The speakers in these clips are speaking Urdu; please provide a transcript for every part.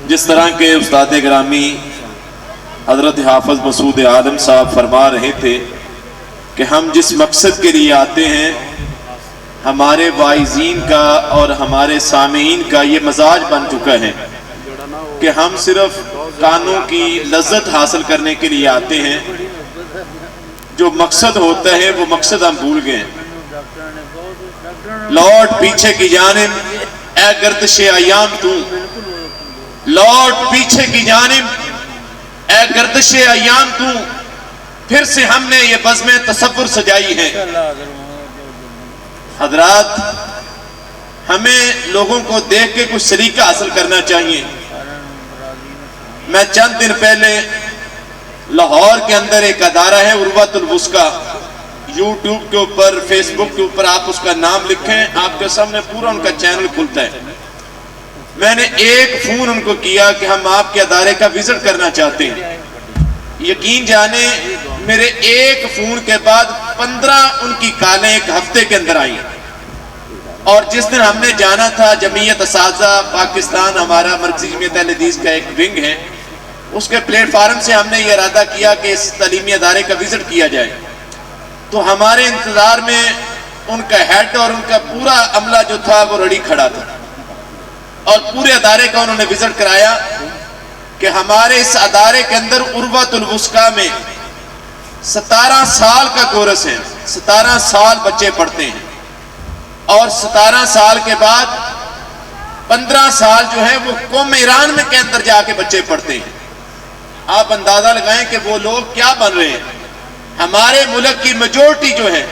جس طرح کے استاد گرامی حضرت حافظ مسعود عالم صاحب فرما رہے تھے کہ ہم جس مقصد کے لیے آتے ہیں، ہمارے واعظین کا اور ہمارے سامعین کا یہ مزاج بن چکا ہے کہ ہم صرف کانوں کی لذت حاصل کرنے کے لیے آتے ہیں، جو مقصد ہوتا ہے وہ مقصد ہم بھول گئے ہیں۔ لوٹ پیچھے کی جانب اے گردش ایام تو، لوٹ پیچھے کی جانب اے گردش ایام تو، پھر سے ہم نے یہ بزم تصور سجائی ہے۔ حضرات، ہمیں لوگوں کو دیکھ کے کچھ سلیقہ حاصل کرنا چاہیے۔ میں چند دن پہلے لاہور کے اندر ایک ادارہ ہے عروۃ الوثقیٰ، یوٹیوب کے اوپر، فیس بک کے اوپر آپ اس کا نام لکھیں، آپ کے سامنے پورا ان کا چینل کھلتا ہے۔ میں نے ایک فون ان کو کیا کہ ہم آپ کے ادارے کا وزٹ کرنا چاہتے ہیں۔ یقین جانے میرے ایک فون کے بعد 15 ان کی کالیں ایک ہفتے کے اندر آئیں، اور جس دن ہم نے جانا تھا جمعیت اساتذہ پاکستان، ہمارا مرکزی جمعیت اہل حدیث کا ایک ونگ ہے، اس کے پلیٹ فارم سے ہم نے یہ ارادہ کیا کہ اس تعلیمی ادارے کا وزٹ کیا جائے۔ تو ہمارے انتظار میں ان کا ہیڈ اور ان کا پورا عملہ جو تھا وہ ریڈی کھڑا تھا، اور پورے ادارے کا انہوں نے وزٹ کرایا کہ ہمارے اس ادارے کے اندر عروۃ الوثقیٰ میں 17 سال کا کورس ہے، 17 سال بچے پڑھتے ہیں، اور 17 سال کے بعد 15 سال جو ہے وہ قوم ایران میں کے اندر جا کے بچے پڑھتے ہیں۔ آپ اندازہ لگائیں کہ وہ لوگ کیا بن رہے ہیں۔ ہمارے ملک کی میجورٹی جو ہے،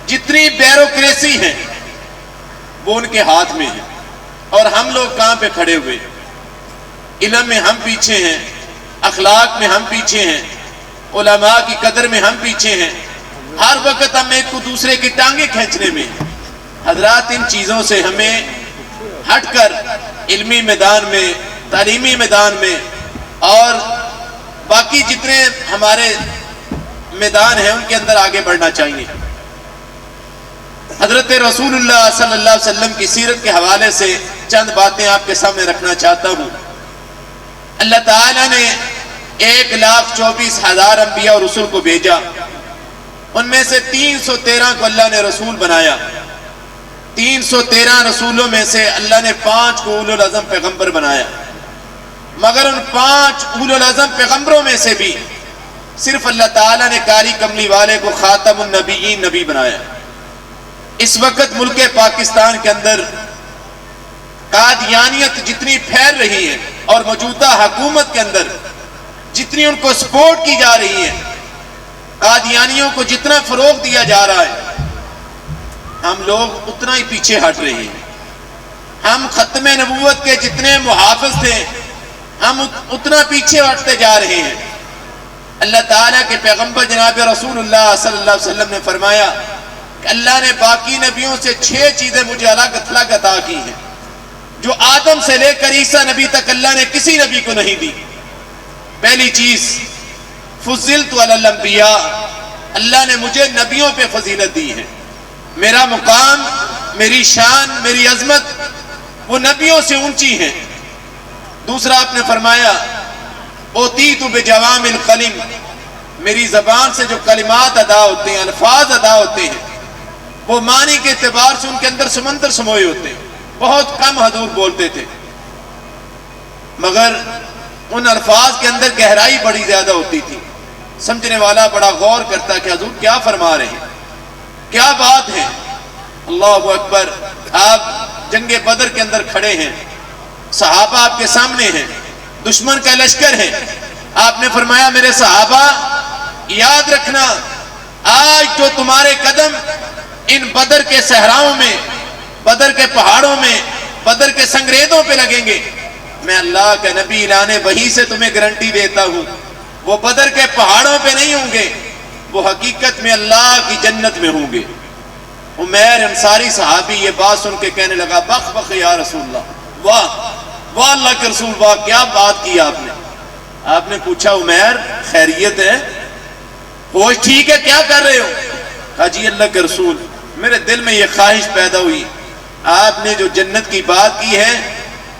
جتنی بیوروکریسی ہے وہ ان کے ہاتھ میں ہے، اور ہم لوگ کہاں پہ کھڑے ہوئے؟ علم میں ہم پیچھے ہیں، اخلاق میں ہم پیچھے ہیں، علماء کی قدر میں ہم پیچھے ہیں، ہر وقت ہم ایک کو دوسرے کی ٹانگیں کھینچنے میں۔ حضرات، ان چیزوں سے ہمیں ہٹ کر علمی میدان میں، تعلیمی میدان میں اور باقی جتنے ہمارے میدان ہیں ان کے اندر آگے بڑھنا چاہیے۔ حضرت رسول اللہ صلی اللہ علیہ وسلم کی سیرت کے حوالے سے چند باتیں آپ کے سامنے رکھنا چاہتا ہوں۔ اللہ تعالیٰ نے 1,24,000 انبیاء اور رسول کو بھیجا، ان میں سے 313 کو اللہ نے رسول بنایا۔ 313 رسولوں میں سے اللہ نے 5 کو اولو العزم پیغمبر بنایا، مگر ان 5 اولو العزم پیغمبروں میں سے بھی صرف اللہ تعالیٰ نے کالی کملی والے کو خاتم النبیین نبی بنایا۔ اس وقت ملک پاکستان کے اندر قادیانیت جتنی پھیل رہی ہے، اور موجودہ حکومت کے اندر جتنی ان کو سپورٹ کی جا رہی ہے، قادیانیوں کو جتنا فروغ دیا جا رہا ہے، ہم لوگ اتنا ہی پیچھے ہٹ رہے ہیں۔ ہم ختم نبوت کے جتنے محافظ تھے، ہم اتنا پیچھے ہٹتے جا رہے ہیں۔ اللہ تعالیٰ کے پیغمبر جناب رسول اللہ صلی اللہ علیہ وسلم نے فرمایا کہ اللہ نے باقی نبیوں سے 6 چیزیں مجھے الگ تھلگ عطا کی ہیں، جو آدم سے لے کر عیسیٰ نبی تک اللہ نے کسی نبی کو نہیں دی۔ پہلی چیز، فضلت علی الانبیاء، اللہ نے مجھے نبیوں پہ فضیلت دی ہے۔ میرا مقام، میری شان، میری عظمت وہ نبیوں سے اونچی ہے۔ دوسرا آپ نے فرمایا اوتیت بجوام الکلم، میری زبان سے جو کلمات ادا ہوتے ہیں، الفاظ ادا ہوتے ہیں، وہ معنی کے اعتبار سے ان کے اندر سمندر سموئے ہوتے ہیں۔ بہت کم حضور بولتے تھے، مگر ان الفاظ کے اندر گہرائی بڑی زیادہ ہوتی تھی۔ سمجھنے والا بڑا غور کرتا کہ حضور کیا فرما رہے ہیں، کیا بات ہے۔ اللہ اکبر۔ آپ جنگ بدر کے اندر کھڑے ہیں، صحابہ آپ کے سامنے ہیں، دشمن کا لشکر ہے۔ آپ نے فرمایا میرے صحابہ یاد رکھنا، آج جو تمہارے قدم ان بدر کے صحراؤں میں، بدر کے پہاڑوں میں، بدر کے سنگریزوں پہ لگیں گے، میں اللہ کا نبی اعلان وحی سے تمہیں گارنٹی دیتا ہوں، وہ بدر کے پہاڑوں پہ نہیں ہوں گے، وہ حقیقت میں اللہ کی جنت میں ہوں گے۔ عمیر انصاری صحابی یہ بات سن کے کہنے لگا بخ بخ یا رسول اللہ، واہ واہ اللہ کے رسول، واہ کیا بات کی آپ نے۔ آپ نے پوچھا عمیر خیریت ہے، ہوش ٹھیک ہے، کیا کر رہے ہو؟ کہا جی اللہ کے رسول میرے دل میں یہ خواہش پیدا ہوئی، آپ نے جو جنت کی بات کی ہے،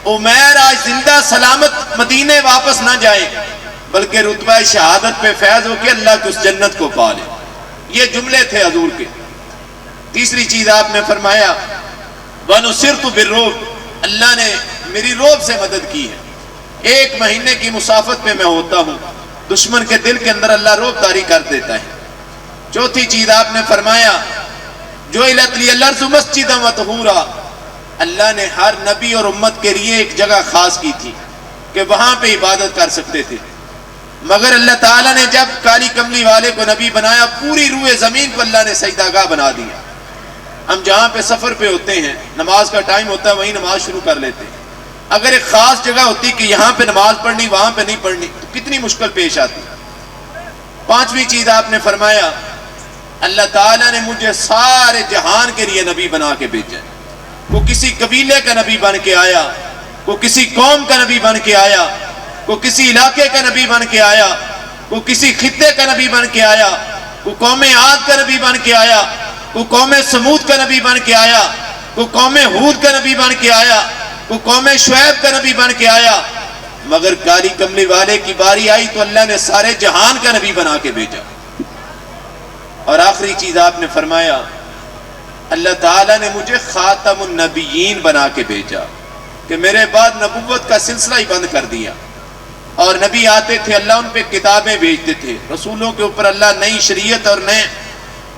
عمیر آج زندہ سلامت مدینے واپس نہ جائیں بلکہ رتبہ شہادت پہ فیض ہو کے اللہ کی اس جنت کو پا لیں۔ یہ جملے تھے حضور کے۔ تیسری چیز آپ نے فرمایا وَنُصِرْتُ بِالرُّعْبِ، اللہ نے میری رعب سے مدد کی ہے۔ 1 مہینے کی مسافت پہ میں ہوتا ہوں، دشمن کے دل کے اندر اللہ رعب طاری کر دیتا ہے۔ چوتھی چیز آپ نے فرمایا جُعِلَتْ لِيَ الْأَرْضُ مَسْجِدًا وَطَهُورًا، اللہ نے ہر نبی اور امت کے لیے ایک جگہ خاص کی تھی کہ وہاں پہ عبادت کر سکتے تھے، مگر اللہ تعالیٰ نے جب کالی کملی والے کو نبی بنایا پوری روئے زمین کو اللہ نے سجدہ گاہ بنا دیا۔ ہم جہاں پہ سفر پہ ہوتے ہیں، نماز کا ٹائم ہوتا ہے، وہیں نماز شروع کر لیتے ہیں۔ اگر ایک خاص جگہ ہوتی کہ یہاں پہ نماز پڑھنی وہاں پہ نہیں پڑھنی تو کتنی مشکل پیش آتی۔ 5ویں چیز آپ نے فرمایا اللہ تعالیٰ نے مجھے سارے جہان کے لیے نبی بنا کے بھیجا۔ وہ کسی قبیلے کا نبی بن کے آیا، وہ کسی قوم کا نبی بن کے آیا، وہ کسی علاقے کا نبی بن کے آیا، وہ کسی خطے کا نبی بن کے آیا، وہ قوم عاد کا نبی بن کے آیا، وہ قوم سمود کا نبی بن کے آیا، وہ قوم ہود کا نبی بن کے آیا، وہ قوم شعیب کا نبی بن کے آیا، مگر کالی کملی والے کی باری آئی تو اللہ نے سارے جہان کا نبی بنا کے بھیجا۔ اور آخری چیز آپ نے فرمایا اللہ تعالیٰ نے مجھے خاتم النبیین بنا کے بھیجا کہ میرے بعد نبوت کا سلسلہ ہی بند کر دیا۔ اور نبی آتے تھے اللہ ان پہ کتابیں بھیجتے تھے، رسولوں کے اوپر اللہ نئی شریعت اور نئے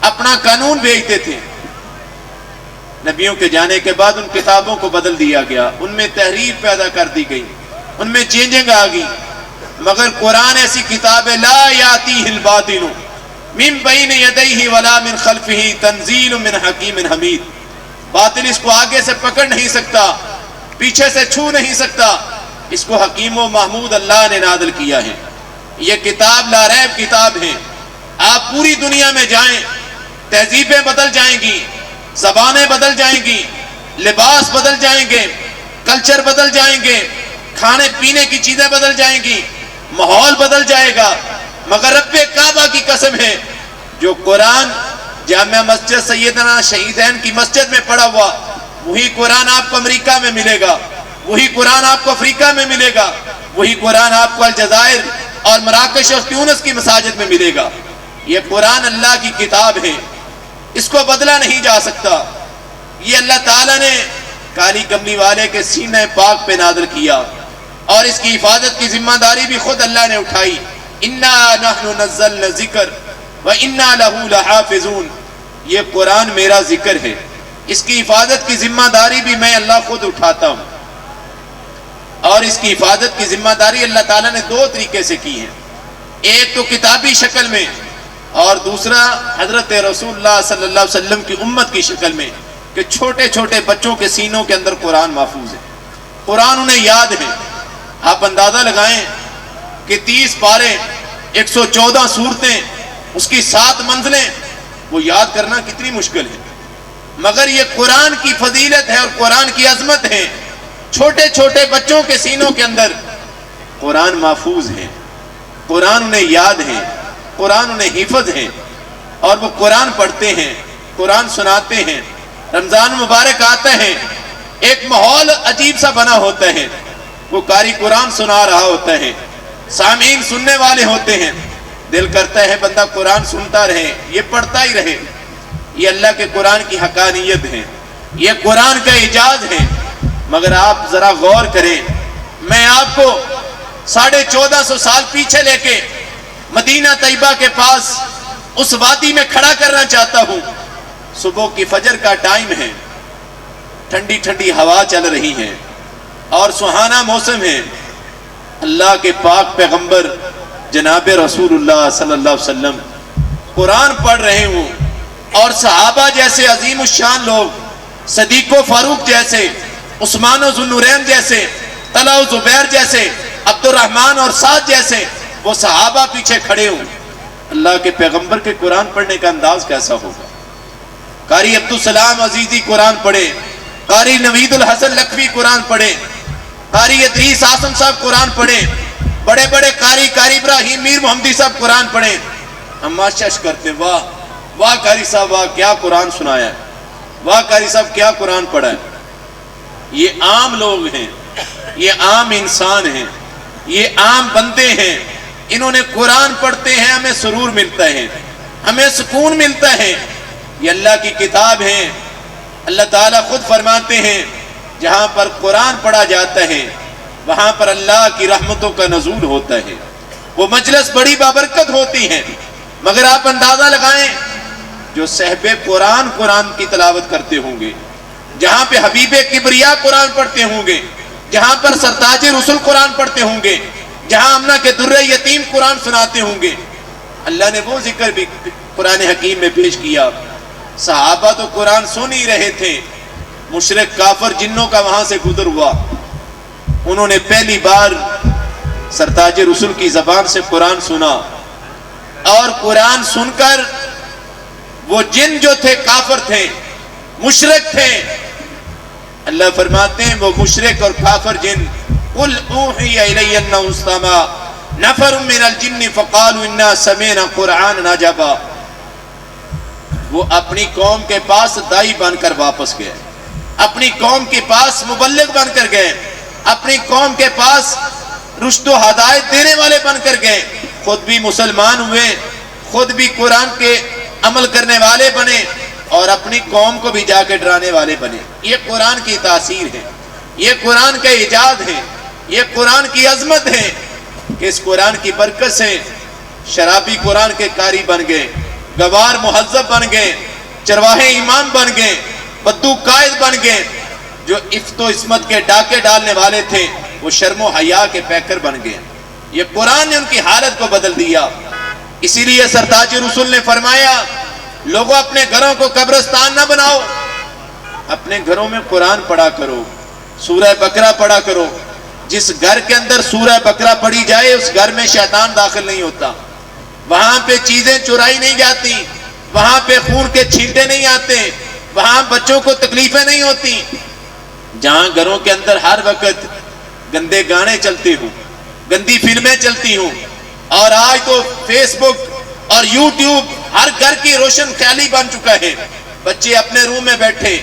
اپنا قانون بھیجتے تھے۔ نبیوں کے جانے کے بعد ان کتابوں کو بدل دیا گیا، ان میں تحریف پیدا کر دی گئی، ان میں چینجنگ آ گئی، مگر قرآن ایسی کتاب ہے لا یاتیہ الباطل من بین یدیہ ولا من خلفہ تنزیل من حکیم حمید، باطل اس کو آگے سے پکڑ نہیں سکتا، پیچھے سے چھو نہیں سکتا، اس کو حکیم و محمود اللہ نے نازل کیا ہے۔ یہ کتاب لا ریب کتاب ہے۔ آپ پوری دنیا میں جائیں، تہذیبیں بدل جائیں گی، زبانیں بدل جائیں گی، لباس بدل جائیں گے، کلچر بدل جائیں گے، کھانے پینے کی چیزیں بدل جائیں گی، ماحول بدل جائے گا، مگر رب کعبہ کی قسم ہے جو قرآن جامع مسجد سیدنا شہیدین کی مسجد میں پڑھا ہوا وہی قرآن آپ کو امریکہ میں ملے گا، وہی قرآن آپ کو افریقہ میں ملے گا، وہی قرآن آپ کو الجزائر اور مراکش اور تیونس کی مساجد میں ملے گا۔ یہ قرآن اللہ کی کتاب ہے، اس کو بدلا نہیں جا سکتا۔ یہ اللہ تعالیٰ نے کالی کملی والے کے سینہ پاک پہ نازل کیا اور اس کی حفاظت کی ذمہ داری بھی خود اللہ نے اٹھائی۔ انا نحن نزلنا ذکر وانا لہ لحافظون، یہ قرآن میرا ذکر ہے، اس کی حفاظت کی ذمہ داری بھی میں اللہ خود اٹھاتا ہوں۔ اور اس کی حفاظت کی ذمہ داری اللہ تعالیٰ نے 2 طریقے سے کی ہے، ایک تو کتابی شکل میں اور دوسرا حضرت رسول اللہ صلی اللہ علیہ وسلم کی امت کی شکل میں کہ چھوٹے چھوٹے بچوں کے سینوں کے اندر قرآن محفوظ ہے، قرآن انہیں یاد ہے۔ آپ اندازہ لگائیں کہ 30 پارے، 114 سورتیں، اس کی 7 منزلیں، وہ یاد کرنا کتنی مشکل ہے، مگر یہ قرآن کی فضیلت ہے اور قرآن کی عظمت ہے۔ چھوٹے چھوٹے بچوں کے سینوں کے اندر قرآن محفوظ ہے، قرآن انہیں یاد ہے، قرآن انہیں حفظ ہے، اور وہ قرآن پڑھتے ہیں، قرآن سناتے ہیں۔ رمضان مبارک آتا ہے، ایک ماحول عجیب سا بنا ہوتا ہے، وہ قاری قرآن سنا رہا ہوتا ہے، سامعین سننے والے ہوتے ہیں، دل کرتا ہے بندہ قرآن سنتا رہے، یہ پڑھتا ہی رہے۔ یہ اللہ کے قرآن کی حقانیت ہے، یہ قرآن کا اعجاز ہے۔ مگر آپ ذرا غور کریں، میں آپ کو 1450 سال پیچھے لے کے مدینہ طیبہ کے پاس اس وادی میں کھڑا کرنا چاہتا ہوں۔ صبح کی فجر کا ٹائم ہے، ٹھنڈی ٹھنڈی ہوا چل رہی ہے اور سہانا موسم ہے۔ اللہ کے پاک پیغمبر جناب رسول اللہ صلی اللہ علیہ وسلم قرآن پڑھ رہے ہوں اور صحابہ جیسے عظیم الشان لوگ، صدیق و فاروق جیسے، عثمان و ذوالنورین جیسے، طلحہ و زبیر جیسے، عبد الرحمن اور سعد جیسے وہ صحابہ پیچھے کھڑے ہوں، اللہ کے پیغمبر کے قرآن پڑھنے کا انداز کیسا ہوگا؟ قاری عبدالسلام عزیزی قرآن پڑھے، قاری نوید الحسن لکھوی قرآن پڑھے، قاری ادریس آسم صاحب قرآن پڑھے، بڑے بڑے قاری ابراہیم میر محمدی صاحب قرآن پڑھے، ہم ماشش کرتے ہیں واہ واہ قاری صاحب واہ کیا قرآن سنایا ہے، واہ قاری صاحب کیا قرآن پڑھا ہے۔ یہ عام لوگ ہیں، یہ عام انسان ہیں، یہ عام بندے ہیں، انہوں نے قرآن پڑھتے ہیں، ہمیں سرور ملتا ہے، ہمیں سکون ملتا ہے۔ یہ اللہ کی کتاب ہے۔ اللہ تعالیٰ خود فرماتے ہیں جہاں پر قرآن پڑھا جاتا ہے وہاں پر اللہ کی رحمتوں کا نزول ہوتا ہے، وہ مجلس بڑی بابرکت ہوتی ہے۔ مگر آپ اندازہ لگائیں جو صحب قرآن کی تلاوت کرتے ہوں گے، جہاں پہ حبیب کبریا قرآن پڑھتے ہوں گے، جہاں پر سرتاج رسل قرآن پڑھتے ہوں گے، جہاں امنہ کے درِ یتیم قرآن سناتے ہوں گے، اللہ نے وہ ذکر بھی قرآن حکیم میں پیش کیا۔ صحابہ تو قرآن سن ہی رہے تھے، مشرک کافر جنوں کا وہاں سے گزر ہوا، انہوں نے پہلی بار سرتاج رسل کی زبان سے قرآن سنا، اور قرآن سن کر وہ جن جو تھے کافر تھے، مشرک تھے، اللہ فرماتے ہیں وہ مشرک اور کافر جن قل اوحی الی انہ استمع نفر من الجن فقالوا انا سمعنا قرآنا عجبا، وہ اپنی قوم کے پاس دائی بن کر واپس گئے، اپنی قوم کے پاس مبلغ بن کر گئے، اپنی قوم کے پاس رشد و ہدایت دینے والے بن کر گئے، خود بھی مسلمان ہوئے، خود بھی قرآن کے عمل کرنے والے بنے، اور اپنی قوم کو بھی جا کے ڈرانے والے بنے۔ یہ قرآن کی تاثیر ہے، یہ قرآن کا ایجاد ہے، یہ قرآن کی عظمت ہے کہ اس قرآن کی برکت سے شرابی قرآن کے قاری بن گئے، گوار مہذب بن گئے، چرواہے امام بن گئے، بدو قائد بن گئے، جو عفت و عصمت کے ڈاکے ڈالنے والے تھے وہ شرم و حیا کے پیکر بن گئے۔ یہ قرآن نے ان کی حالت کو بدل دیا۔ اسی لیے سرتاج رسول نے فرمایا لوگوں اپنے گھروں کو قبرستان نہ بناؤ، اپنے گھروں میں قرآن پڑھا کرو، سورہ بقرہ پڑھا کرو۔ جس گھر کے اندر سورہ بقرہ پڑھی جائے اس گھر میں شیطان داخل نہیں ہوتا، وہاں پہ چیزیں چرائی نہیں جاتی، وہاں پہ خون کے چھینٹے نہیں آتے، وہاں بچوں کو تکلیفیں نہیں ہوتی۔ جہاں گھروں کے اندر ہر وقت گندے گانے چلتے ہوں، گندی فلمیں چلتی ہوں، اور آج تو فیس بک اور یوٹیوب ہر گھر کی روشن خیالی بن چکا ہے۔ بچے اپنے روم میں بیٹھے،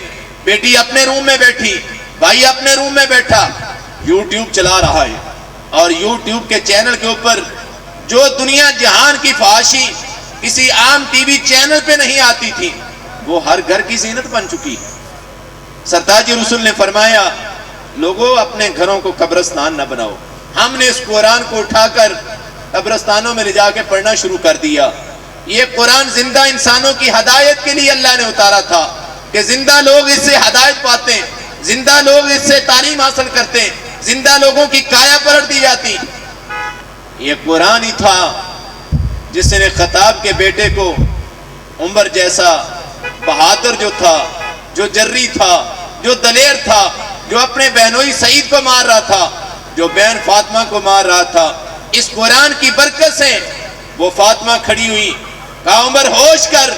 بیٹی اپنے روم میں بیٹھی، بھائی اپنے روم میں بیٹھا، یوٹیوب چلا رہا ہے، اور یوٹیوب کے چینل کے اوپر جو دنیا جہان کی فحاشی کسی عام ٹی وی چینل پہ نہیں آتی تھی وہ ہر گھر کی زینت بن چکی ہے۔ سرتاج رسول نے فرمایا لوگوں اپنے گھروں کو قبرستان نہ بناؤ۔ ہم نے اس قرآن کو اٹھا کر قبرستانوں میں لے جا کے پڑھنا شروع کر دیا۔ یہ قرآن زندہ انسانوں کی ہدایت کے لیے اللہ نے اتارا تھا کہ زندہ لوگ اس سے ہدایت پاتے ہیں، زندہ لوگ اس سے تعلیم حاصل کرتے ہیں، زندہ لوگوں کی کایا پلٹ دی جاتی۔ یہ قرآن ہی تھا جس نے خطاب کے بیٹے کو عمر جیسا بہادر جو تھا، جو جری تھا، جو دلیر تھا، جو اپنے بہنوئی سعید کو مار رہا تھا، جو بہن فاطمہ کو مار رہا تھا، اس قرآن کی برکت سے وہ فاطمہ کھڑی ہوئی، کہا عمر ہوش کر،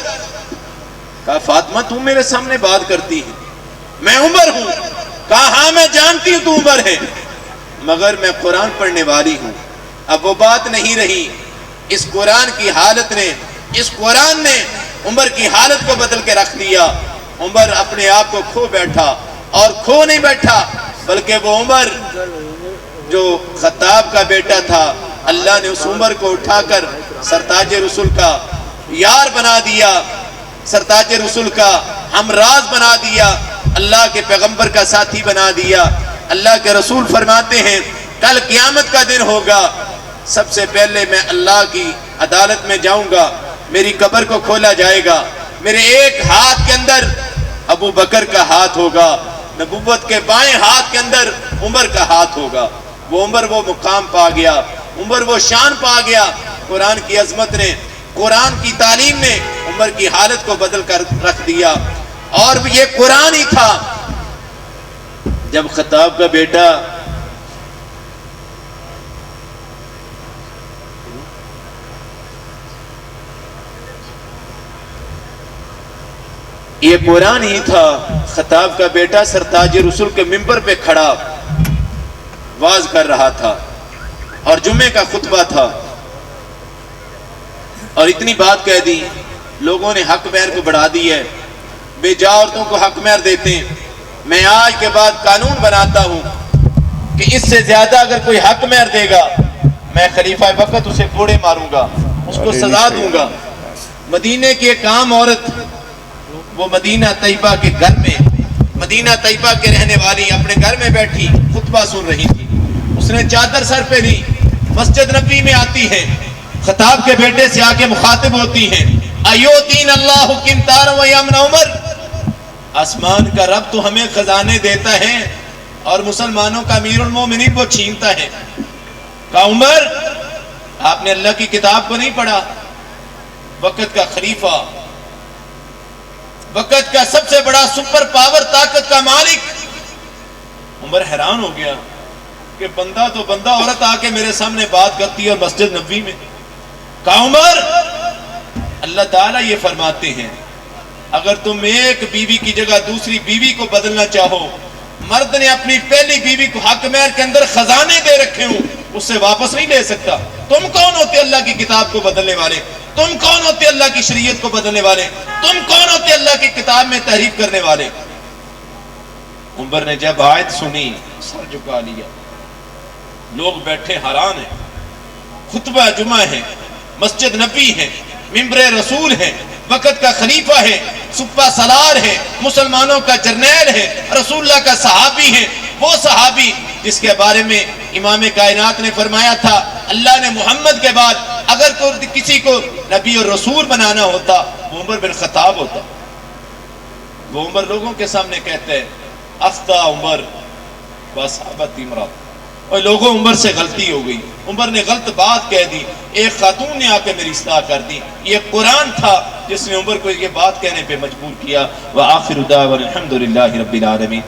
کہا فاطمہ تم میرے سامنے بات کرتی ہے، میں عمر ہوں، کہا ہاں میں جانتی ہوں تو عمر ہے مگر میں قرآن پڑھنے والی ہوں۔ اب وہ بات نہیں رہی، اس قرآن کی حالت نے، اس قرآن نے عمر کی حالت کو بدل کے رکھ دیا۔ عمر اپنے آپ کو کھو بیٹھا، اور کھو نہیں بیٹھا بلکہ وہ عمر جو خطاب کا بیٹا تھا اللہ نے اس عمر کو اٹھا کر سرتاج رسول کا یار بنا دیا، سرتاج رسول کا ہمراز بنا دیا، اللہ کے پیغمبر کا ساتھی بنا دیا۔ اللہ کے رسول فرماتے ہیں کل قیامت کا دن ہوگا، سب سے پہلے میں اللہ کی عدالت میں جاؤں گا، میری قبر کو کھولا جائے گا، میرے ایک ہاتھ کے اندر ابو بکر کا ہاتھ ہوگا، نبوت کے بائیں ہاتھ کے اندر عمر کا ہاتھ ہوگا۔ وہ عمر وہ مقام پا گیا، عمر وہ شان پا گیا۔ قرآن کی عظمت نے، قرآن کی تعلیم نے عمر کی حالت کو بدل کر رکھ دیا۔ اور یہ قرآن ہی تھا جب خطاب کا بیٹا یہ قرآن ہی تھا خطاب کا بیٹا سرتاج رسول کے منبر پہ کھڑا واز کر رہا تھا، اور جمعے کا خطبہ تھا، اور اتنی بات کہہ دی، لوگوں نے حق مہر کو بڑھا دی ہے، بے جا عورتوں کو حق مہر دیتے ہیں۔ میں آج کے بعد قانون بناتا ہوں کہ اس سے زیادہ اگر کوئی حق مہر دے گا میں خلیفہ وقت اسے کوڑے ماروں گا، اس کو سزا دوں گا۔ مدینے کی ایک عام عورت وہ مدینہ طیبہ کے گھر میں، مدینہ طیبہ کے رہنے والی اپنے گھر میں بیٹھی خطبہ سن رہی تھی، اس نے چادر سر پہ لی، مسجد نبی میں آتی ہے، خطاب کے بیٹے سے آ کے مخاطب ہوتی ہیں، ایوتین اللہ قنطار و یمن عمر، آسمان کا رب تو ہمیں خزانے دیتا ہے اور مسلمانوں کا امیر المومنین وہ چھینتا ہے۔ کہا عمر آپ نے اللہ کی کتاب کو نہیں پڑھا؟ وقت کا خلیفہ، وقت کا سب سے بڑا سپر پاور، طاقت کا مالک۔ عمر حیران ہو گیا کہ بندہ تو بندہ، عورت آ کے میرے سامنے بات کرتی ہے اور مسجد نبوی میں۔ کہا عمر اللہ تعالیٰ یہ فرماتے ہیں اگر تم ایک بیوی کی جگہ دوسری بیوی کو بدلنا چاہو، مرد نے اپنی پہلی بیوی کو حق مہر کے اندر خزانے دے رکھے ہوں، اس سے واپس نہیں لے سکتا۔ تم کون ہوتے اللہ کی کتاب کو بدلنے والے؟ تم کون ہوتے اللہ کی شریعت کو بدلنے والے؟ تم کون ہوتے اللہ کی کتاب میں تحریف کرنے والے؟ عمر نے جب آیت سنی سر جھکا لیا، لوگ بیٹھے حیران ہیں، خطبہ جمعہ ہے، مسجد نبی ہے، ممبر رسول ہے، وقت کا خلیفہ ہے، سپہ سالار ہے، مسلمانوں کا جرنیل ہے، رسول اللہ کا صحابی ہے، وہ صحابی جس کے بارے میں امام کائنات نے فرمایا تھا اللہ نے محمد کے بعد اگر کسی کو نبی اور رسول بنانا ہوتا وہ عمر بن خطاب ہوتا۔ وہ عمر لوگوں کے سامنے کہتے ہیں اخطا عمر واصحابت امرات، اور لوگوں عمر سے غلطی ہو گئی، عمر نے غلط بات کہہ دی، ایک خاتون نے آ کے میری اصلاح کر دی۔ یہ قرآن تھا جس نے عمر کو یہ بات کہنے پہ مجبور کیا۔ وآخر دعوانا الحمدللہ رب العالمین۔